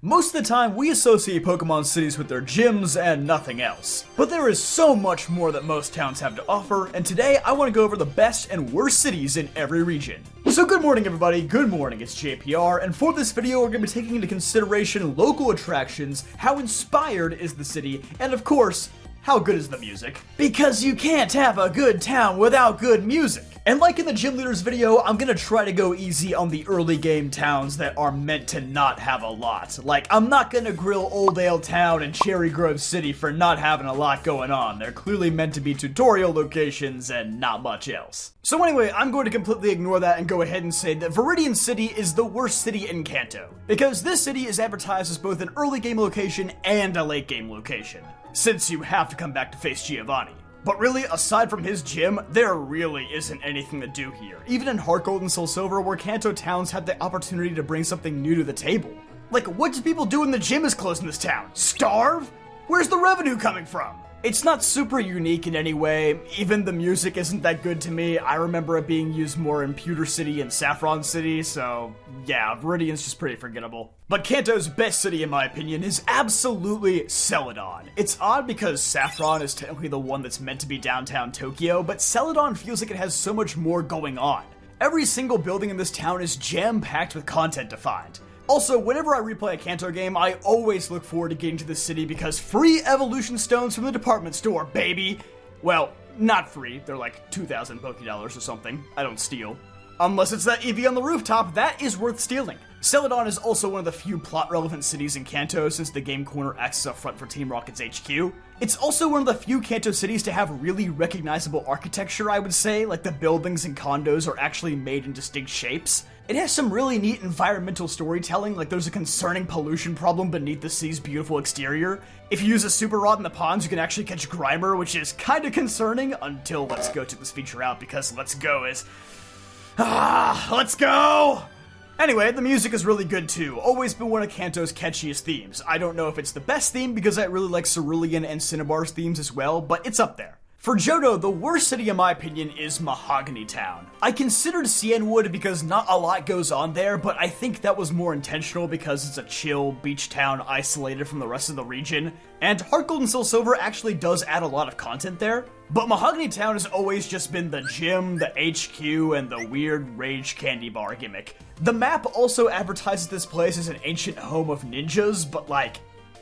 Most of the time, we associate Pokemon cities with their gyms and nothing else. But there is so much more that most towns have to offer, and today I want to go over the best and worst cities in every region. So good morning everybody, good morning, it's JPR, and for this video we're going to be taking into consideration local attractions, how inspired is the city, and of course, how good is the music? Because you can't have a good town without good music. And like in the gym leaders video, I'm gonna try to go easy on the early game towns that are meant to not have a lot. Like, I'm not gonna grill Oldale Town and Cherry Grove City for not having a lot going on. They're clearly meant to be tutorial locations and not much else. So anyway, I'm going to completely ignore that and go ahead and say that Viridian City is the worst city in Kanto. Because this city is advertised as both an early game location and a late game location, since you have to come back to face Giovanni. But really, aside from his gym, there really isn't anything to do here. Even in Heart Gold and Soul Silver, where Kanto towns had the opportunity to bring something new to the table. Like, what do people do when the gym is closed in this town? Starve? Where's the revenue coming from? It's not super unique in any way. Even the music isn't that good to me. I remember it being used more in Pewter City and Saffron City, so yeah, Viridian's just pretty forgettable. But Kanto's best city, in my opinion, is absolutely Celadon. It's odd because Saffron is technically the one that's meant to be downtown Tokyo, but Celadon feels like it has so much more going on. Every single building in this town is jam-packed with content to find. Also, whenever I replay a Kanto game, I always look forward to getting to the city because free evolution stones from the department store, baby! Well, not free, they're like 2,000 Pokédollars or something. I don't steal. Unless it's that Eevee on the rooftop, that is worth stealing. Celadon is also one of the few plot-relevant cities in Kanto since the Game Corner acts as a front for Team Rocket's HQ. It's also one of the few Kanto cities to have really recognizable architecture, I would say, like the buildings and condos are actually made in distinct shapes. It has some really neat environmental storytelling, like there's a concerning pollution problem beneath the city's beautiful exterior. If you use a super rod in the ponds, you can actually catch Grimer, which is kinda concerning until Let's Go took this feature out, because Let's Go is... let's go! Anyway, the music is really good too, always been one of Kanto's catchiest themes. I don't know if it's the best theme because I really like Cerulean and Cinnabar's themes as well, but it's up there. For Johto, the worst city in my opinion is Mahogany Town. I considered Cianwood because not a lot goes on there, but I think that was more intentional because it's a chill beach town isolated from the rest of the region. And Heart Gold and Soul Silver actually does add a lot of content there, but Mahogany Town has always just been the gym, the HQ, and the weird Rage Candy Bar gimmick. The map also advertises this place as an ancient home of ninjas, but like,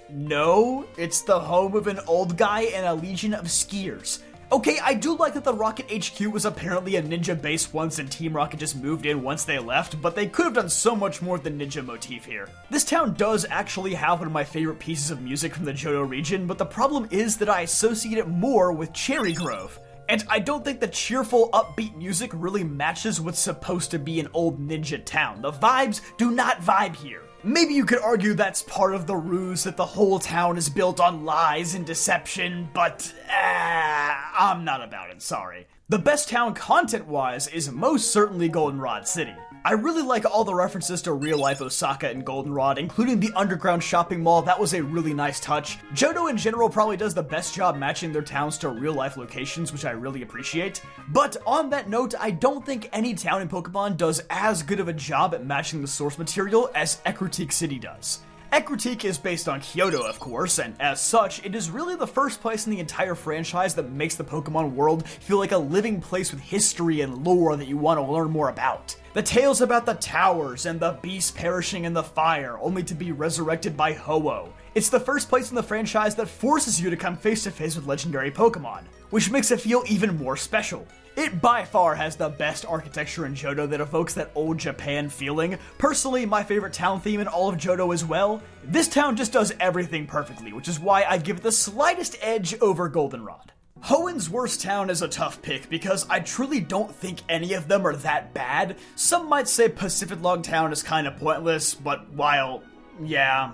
no, it's the home of an old guy and a legion of skiers. Okay, I do like that the Rocket HQ was apparently a ninja base once and Team Rocket just moved in once they left, but they could have done so much more with the ninja motif here. This town does actually have one of my favorite pieces of music from the Johto region, but the problem is that I associate it more with Cherry Grove. And I don't think the cheerful, upbeat music really matches what's supposed to be an old ninja town. The vibes do not vibe here. Maybe you could argue that's part of the ruse that the whole town is built on lies and deception, but I'm not about it, sorry. The best town content-wise is most certainly Goldenrod City. I really like all the references to real-life Osaka and Goldenrod, including the underground shopping mall. That was a really nice touch. Johto in general probably does the best job matching their towns to real-life locations, which I really appreciate. But on that note, I don't think any town in Pokemon does as good of a job at matching the source material as Ecruteak City does. Ecruteak is based on Kyoto, of course, and as such, it is really the first place in the entire franchise that makes the Pokemon world feel like a living place with history and lore that you want to learn more about. The tales about the towers and the beasts perishing in the fire, only to be resurrected by Ho-Oh. It's the first place in the franchise that forces you to come face to face with legendary Pokemon, which makes it feel even more special. It by far has the best architecture in Johto that evokes that old Japan feeling. Personally, my favorite town theme in all of Johto as well. This town just does everything perfectly, which is why I give it the slightest edge over Goldenrod. Hoenn's worst town is a tough pick because I truly don't think any of them are that bad. Some might say Pacific Log Town is kinda pointless, but while, yeah,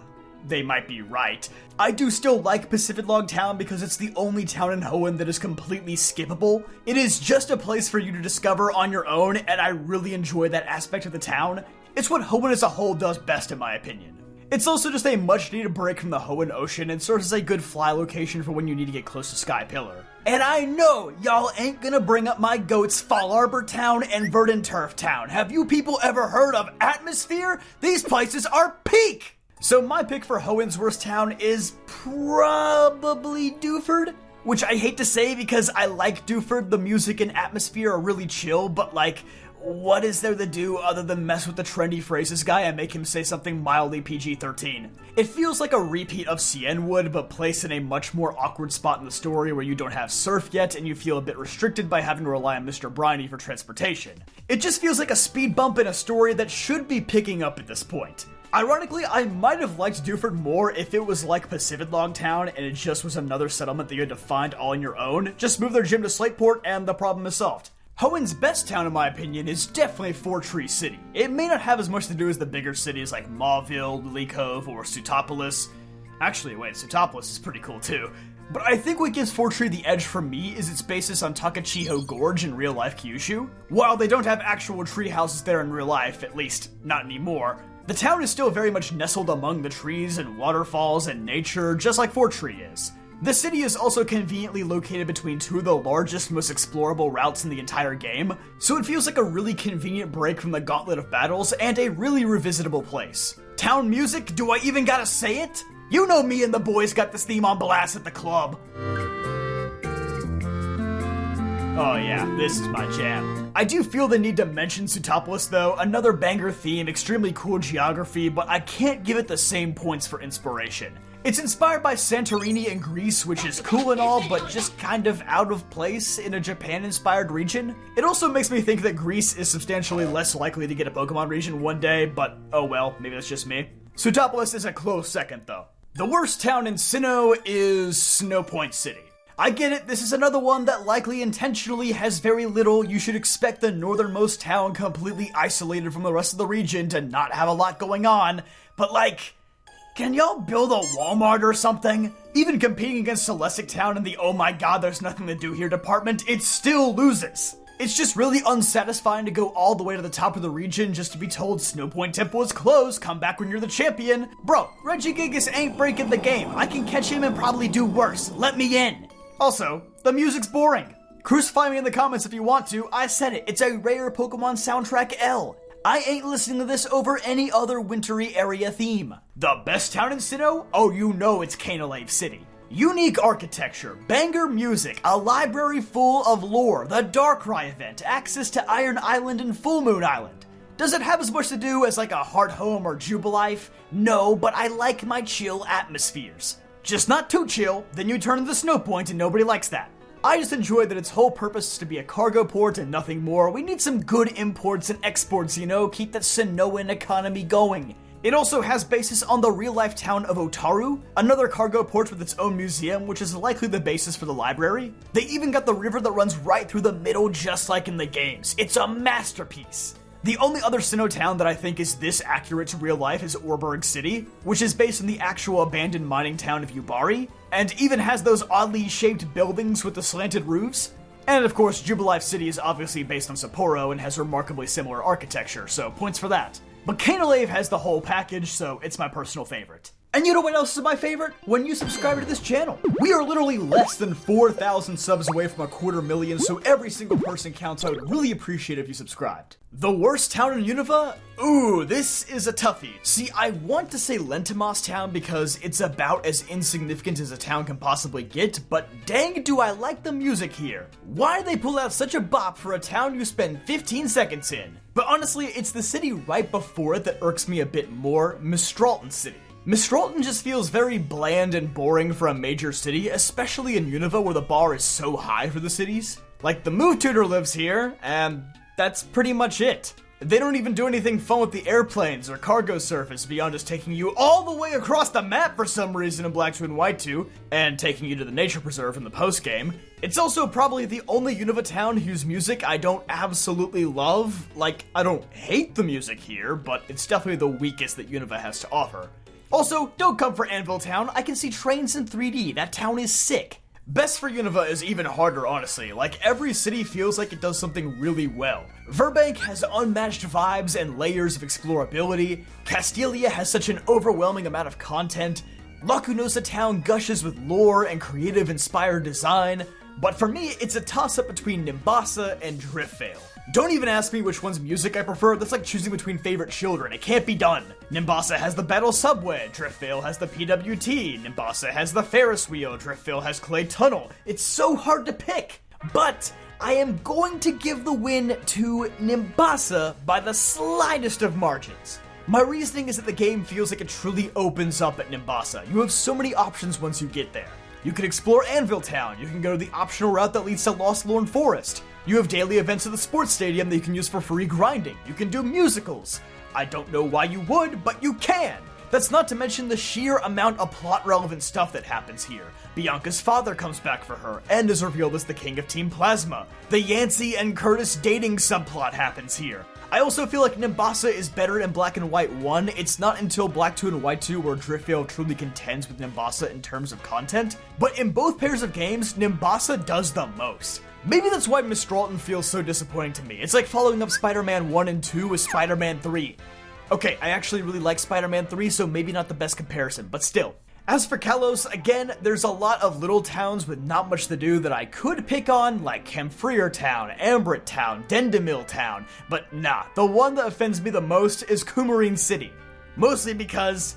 they might be right, I do still like Pacific Log Town because it's the only town in Hoenn that is completely skippable. It is just a place for you to discover on your own, and I really enjoy that aspect of the town. It's what Hoenn as a whole does best in my opinion. It's also just a much needed break from the Hoenn Ocean and serves as a good fly location for when you need to get close to Sky Pillar. And I know y'all ain't gonna bring up my goats Fall Arbor Town and Verdant Turf Town. Have you people ever heard of Atmosphere? These places are peak! So my pick for Hoenn's worst town is probably Dewford, which I hate to say because I like Dewford. The music and atmosphere are really chill, but like, what is there to do other than mess with the trendy phrases guy and make him say something mildly PG-13? It feels like a repeat of Cien would, but placed in a much more awkward spot in the story where you don't have surf yet and you feel a bit restricted by having to rely on Mr. Briny for transportation. It just feels like a speed bump in a story that should be picking up at this point. Ironically, I might have liked Dewford more if it was like Pacific Town and it just was another settlement that you had to find all on your own. Just move their gym to Slateport and the problem is solved. Hoenn's best town, in my opinion, is definitely Four Tree City. It may not have as much to do as the bigger cities like Mauville, Lily Cove, or Sutopolis. Actually, wait, Sutopolis is pretty cool too. But I think what gives Four Tree the edge for me is its basis on Takachiho Gorge in real-life Kyushu. While they don't have actual tree houses there in real life, at least not anymore, the town is still very much nestled among the trees and waterfalls and nature, just like Four Tree is. The city is also conveniently located between two of the largest, most explorable routes in the entire game, so it feels like a really convenient break from the gauntlet of battles and a really revisitable place. Town music? Do I even gotta say it? You know me and the boys got this theme on blast at the club. Oh yeah, this is my jam. I do feel the need to mention Sutopolis though, another banger theme, extremely cool geography, but I can't give it the same points for inspiration. It's inspired by Santorini in Greece, which is cool and all, but just kind of out of place in a Japan-inspired region. It also makes me think that Greece is substantially less likely to get a Pokemon region one day, but oh well, maybe that's just me. Sutopolis is a close second though. The worst town in Sinnoh is Snow Point City. I get it, this is another one that likely intentionally has very little. You should expect the northernmost town completely isolated from the rest of the region to not have a lot going on, but like, can y'all build a Walmart or something? Even competing against Celestic Town in the oh my god there's nothing to do here department, it still loses. It's just really unsatisfying to go all the way to the top of the region just to be told Snowpoint Temple is closed, come back when you're the champion. Bro, Regigigas ain't breaking the game. I can catch him and probably do worse. Let me in. Also, the music's boring. Crucify me in the comments if you want to, I said it, it's a rare Pokemon soundtrack L. I ain't listening to this over any other wintry area theme. The best town in Sinnoh? Oh, you know it's Canalave City. Unique architecture, banger music, a library full of lore, the Darkrai event, access to Iron Island and Full Moon Island. Does it have as much to do as like a Heart Home or Jubilife? No, but I like my chill atmospheres. Just not too chill, then you turn into Snowpoint and nobody likes that. I just enjoy that its whole purpose is to be a cargo port and nothing more. We need some good imports and exports, you know, keep that Sinnohan economy going. It also has basis on the real-life town of Otaru, another cargo port with its own museum, which is likely the basis for the library. They even got the river that runs right through the middle just like in the games. It's a masterpiece. The only other Sinnoh town that I think is this accurate to real life is Orberg City, which is based on the actual abandoned mining town of Yubari, and even has those oddly shaped buildings with the slanted roofs. And of course, Jubilife City is obviously based on Sapporo and has remarkably similar architecture, so points for that. But Canalave has the whole package, so it's my personal favorite. And you know what else is my favorite? When you subscribe to this channel. We are literally less than 4,000 subs away from 250,000, so every single person counts. I would really appreciate if you subscribed. The worst town in Unova? Ooh, this is a toughie. See, I want to say Lentimas Town because it's about as insignificant as a town can possibly get, but dang do I like the music here. Why did they pull out such a bop for a town you spend 15 seconds in? But honestly, it's the city right before it that irks me a bit more, Mistralton City. Mistralton just feels very bland and boring for a major city, especially in Unova where the bar is so high for the cities. Like, the move tutor lives here, and that's pretty much it. They don't even do anything fun with the airplanes or cargo surface beyond just taking you all the way across the map for some reason in Black 2 and White 2, and taking you to the nature preserve in the post-game. It's also probably the only Unova town whose music I don't absolutely love. Like, I don't hate the music here, but it's definitely the weakest that Unova has to offer. Also, don't come for Anvil Town, I can see trains in 3D, that town is sick. Best for Unova is even harder, honestly. Like, every city feels like it does something really well. Verbank has unmatched vibes and layers of explorability. Castelia has such an overwhelming amount of content. Lacunosa Town gushes with lore and creative inspired design. But for me, it's a toss-up between Nimbasa and Driftvale. Don't even ask me which one's music I prefer, that's like choosing between favorite children, it can't be done. Nimbasa has the Battle Subway, Driftvale has the PWT, Nimbasa has the Ferris Wheel, Driftvale has Clay Tunnel. It's so hard to pick, but I am going to give the win to Nimbasa by the slightest of margins. My reasoning is that the game feels like it truly opens up at Nimbasa. You have so many options once you get there. You can explore Anvil Town, you can go to the optional route that leads to Lost Lorn Forest. You have daily events at the sports stadium that you can use for free grinding. You can do musicals. I don't know why you would, but you can. That's not to mention the sheer amount of plot-relevant stuff that happens here. Bianca's father comes back for her, and is revealed as the king of Team Plasma. The Yancey and Curtis dating subplot happens here. I also feel like Nimbasa is better in Black and White 1. It's not until Black 2 and White 2 where Driftvale truly contends with Nimbasa in terms of content, but in both pairs of games, Nimbasa does the most. Maybe that's why Mistralton feels so disappointing to me. It's like following up Spider-Man 1 and 2 with Spider-Man 3. Okay, I actually really like Spider-Man 3, so maybe not the best comparison, but still. As for Kalos, again, there's a lot of little towns with not much to do that I could pick on, like Camphreer Town, Ambrit Town, Dendemil Town, but nah, the one that offends me the most is Coumarine City. Mostly because,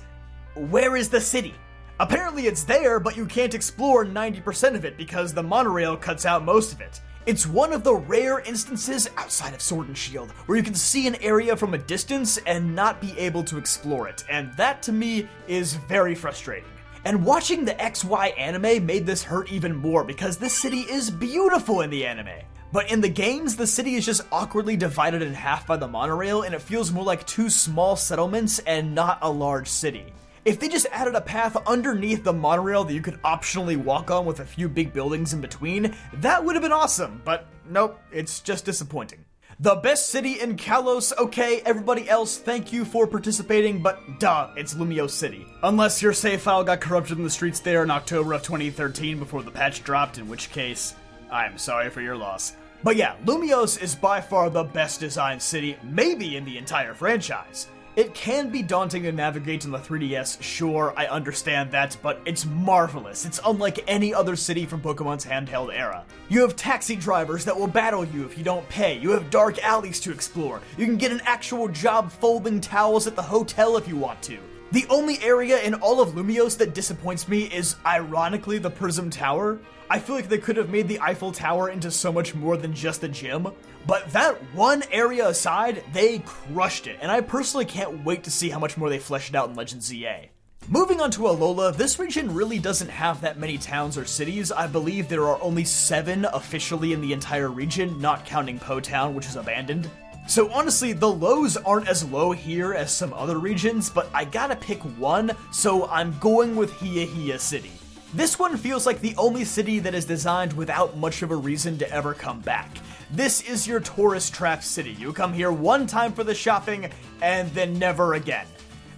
where is the city? Apparently it's there, but you can't explore 90% of it because the monorail cuts out most of it. It's one of the rare instances outside of Sword and Shield where you can see an area from a distance and not be able to explore it, and that to me is very frustrating. And watching the XY anime made this hurt even more because this city is beautiful in the anime. But in the games, the city is just awkwardly divided in half by the monorail and it feels more like two small settlements and not a large city. If they just added a path underneath the monorail that you could optionally walk on with a few big buildings in between, that would have been awesome, but nope, it's just disappointing. The best city in Kalos, okay, everybody else, thank you for participating, but duh, it's Lumiose City. Unless your save file got corrupted in the streets there in October of 2013 before the patch dropped, in which case, I'm sorry for your loss. But yeah, Lumiose is by far the best designed city, maybe in the entire franchise. It can be daunting to navigate on the 3DS, sure, I understand that, but it's marvelous. It's unlike any other city from Pokemon's handheld era. You have taxi drivers that will battle you if you don't pay. You have dark alleys to explore. You can get an actual job folding towels at the hotel if you want to. The only area in all of Lumiose that disappoints me is, ironically, the Prism Tower. I feel like they could have made the Eiffel Tower into so much more than just a gym. But that one area aside, they crushed it, and I personally can't wait to see how much more they flesh it out in Legend ZA. Moving on to Alola, this region really doesn't have that many towns or cities. I believe there are only 7 officially in the entire region, not counting Po Town, which is abandoned. So honestly, the lows aren't as low here as some other regions, but I gotta pick one, so I'm going with Hiya City. This one feels like the only city that is designed without much of a reason to ever come back. This is your tourist trap city. You come here one time for the shopping, and then never again.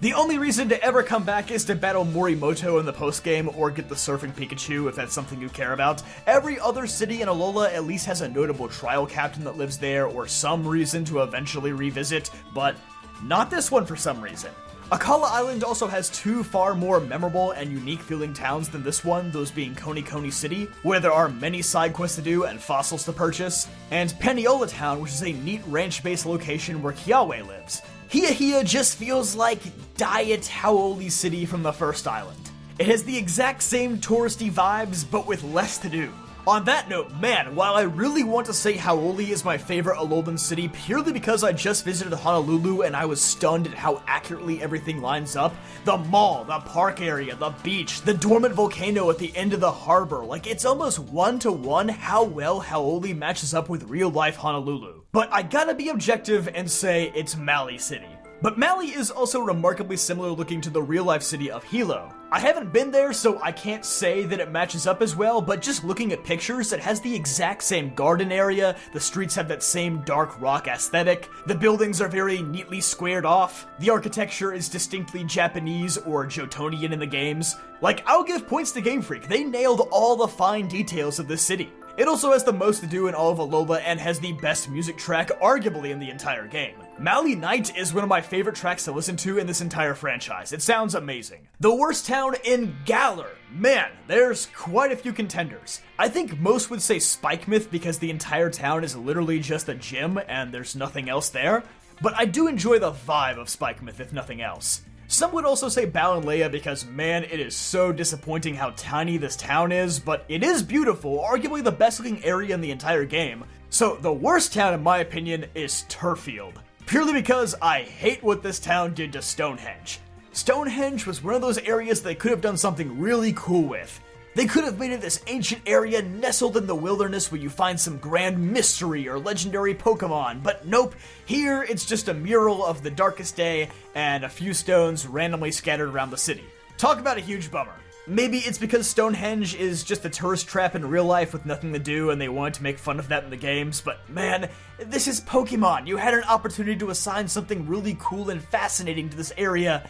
The only reason to ever come back is to battle Morimoto in the postgame or get the Surfing Pikachu if that's something you care about. Every other city in Alola at least has a notable trial captain that lives there or some reason to eventually revisit, but not this one for some reason. Akala Island also has 2 far more memorable and unique feeling towns than this one, those being Koni City, where there are many side quests to do and fossils to purchase, and Paniola Town, which is a neat ranch-based location where Kiawe lives. Hiya just feels like Diet Hau'oli City from the first island. It has the exact same touristy vibes, but with less to do. On that note, man, while I really want to say Hau'oli is my favorite Alolan city purely because I just visited Honolulu and I was stunned at how accurately everything lines up, the mall, the park area, the beach, the dormant volcano at the end of the harbor, like it's almost 1-to-1 how well Hau'oli matches up with real-life Honolulu. But I gotta be objective and say it's Maui City. But Maui is also remarkably similar looking to the real-life city of Hilo. I haven't been there, so I can't say that it matches up as well, but just looking at pictures, it has the exact same garden area, the streets have that same dark rock aesthetic, the buildings are very neatly squared off, the architecture is distinctly Japanese or Jotonian in the games. Like, I'll give points to Game Freak, they nailed all the fine details of this city. It also has the most to do in all of Alola and has the best music track arguably in the entire game. Mally Night is one of my favorite tracks to listen to in this entire franchise. It sounds amazing. The worst town in Galar. Man, there's quite a few contenders. I think most would say Spikemouth because the entire town is literally just a gym and there's nothing else there. But I do enjoy the vibe of Spikemouth if nothing else. Some would also say Paldea because, man, it is so disappointing how tiny this town is, but it is beautiful, arguably the best looking area in the entire game. So the worst town in my opinion is Turffield. Purely because I hate what this town did to Stonehenge. Stonehenge was one of those areas they could have done something really cool with. They could have made it this ancient area nestled in the wilderness where you find some grand mystery or legendary Pokémon, but nope, here it's just a mural of the darkest day and a few stones randomly scattered around the city. Talk about a huge bummer. Maybe it's because Stonehenge is just a tourist trap in real life with nothing to do and they wanted to make fun of that in the games, but man, this is Pokemon. You had an opportunity to assign something really cool and fascinating to this area,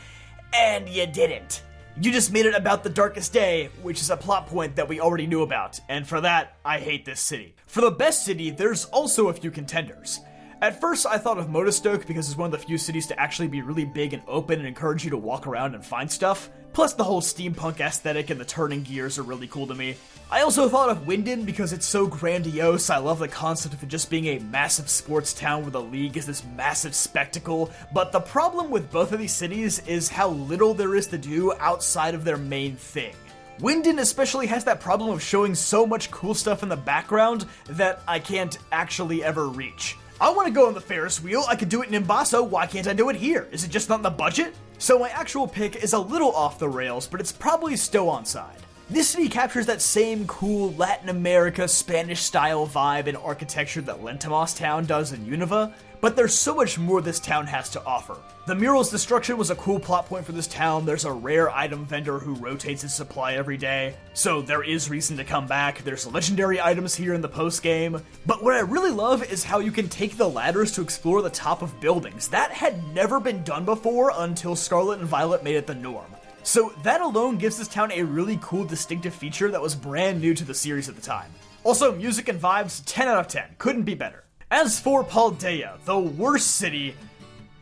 and you didn't. You just made it about the darkest day, which is a plot point that we already knew about, and for that, I hate this city. For the best city, there's also a few contenders. At first, I thought of Motostoke because it's one of the few cities to actually be really big and open and encourage you to walk around and find stuff. Plus, the whole steampunk aesthetic and the turning gears are really cool to me. I also thought of Hoenn because it's so grandiose. I love the concept of it just being a massive sports town where the league is this massive spectacle. But the problem with both of these cities is how little there is to do outside of their main thing. Hoenn especially has that problem of showing so much cool stuff in the background that I can't actually ever reach. I want to go on the Ferris wheel. I could do it in Imbaso. Why can't I do it here? Is it just not in the budget? So my actual pick is a little off the rails, but it's probably still on side. This city captures that same cool Latin America Spanish style vibe and architecture that Lentimos Town does in Unova, but there's so much more this town has to offer. The mural's destruction was a cool plot point for this town. There's a rare item vendor who rotates his supply every day, so there is reason to come back. There's legendary items here in the post-game. But what I really love is how you can take the ladders to explore the top of buildings. That had never been done before until Scarlet and Violet made it the norm. So that alone gives this town a really cool distinctive feature that was brand new to the series at the time. Also, music and vibes, 10 out of 10. Couldn't be better. As for Paldea, the worst city,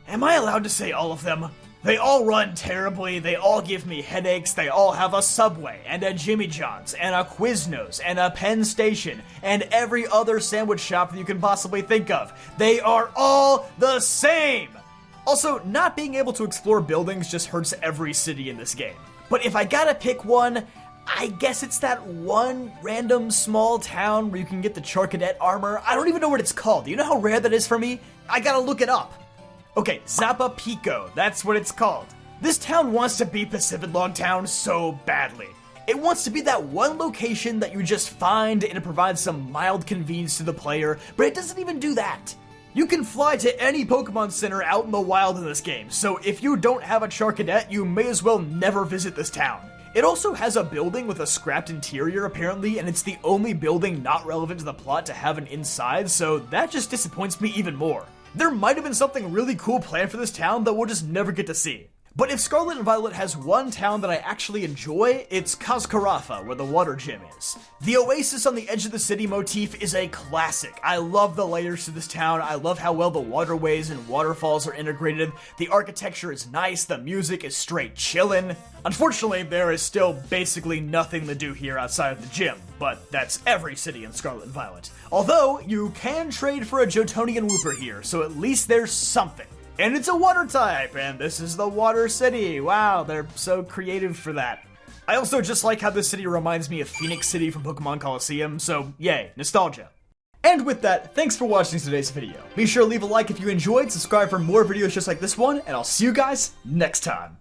am I allowed to say all of them? They all run terribly, they all give me headaches, they all have a Subway, and a Jimmy John's, and a Quiznos, and a Penn Station, and every other sandwich shop that you can possibly think of. They are all the same! Also, not being able to explore buildings just hurts every city in this game. But if I gotta pick one, I guess it's that one random small town where you can get the Charcadet armor. I don't even know what it's called. Do you know how rare that is for me? I gotta look it up. Okay, Zappa Pico, that's what it's called. This town wants to be Pacific Log Town so badly. It wants to be that one location that you just find and it provides some mild convenience to the player, but it doesn't even do that. You can fly to any Pokemon Center out in the wild in this game, so if you don't have a Charcadet, you may as well never visit this town. It also has a building with a scrapped interior apparently, and it's the only building not relevant to the plot to have an inside, so that just disappoints me even more. There might have been something really cool planned for this town that we'll just never get to see. But if Scarlet and Violet has one town that I actually enjoy, it's Kazkarafa, where the water gym is. The oasis on the edge of the city motif is a classic. I love the layers to this town, I love how well the waterways and waterfalls are integrated, the architecture is nice, the music is straight chillin'. Unfortunately, there is still basically nothing to do here outside of the gym, but that's every city in Scarlet and Violet. Although, you can trade for a Johtonian Wooper here, so at least there's something. And it's a water type, and this is the Water City. Wow, they're so creative for that. I also just like how this city reminds me of Phoenix City from Pokemon Coliseum, so yay, nostalgia. And with that, thanks for watching today's video. Be sure to leave a like if you enjoyed, subscribe for more videos just like this one, and I'll see you guys next time.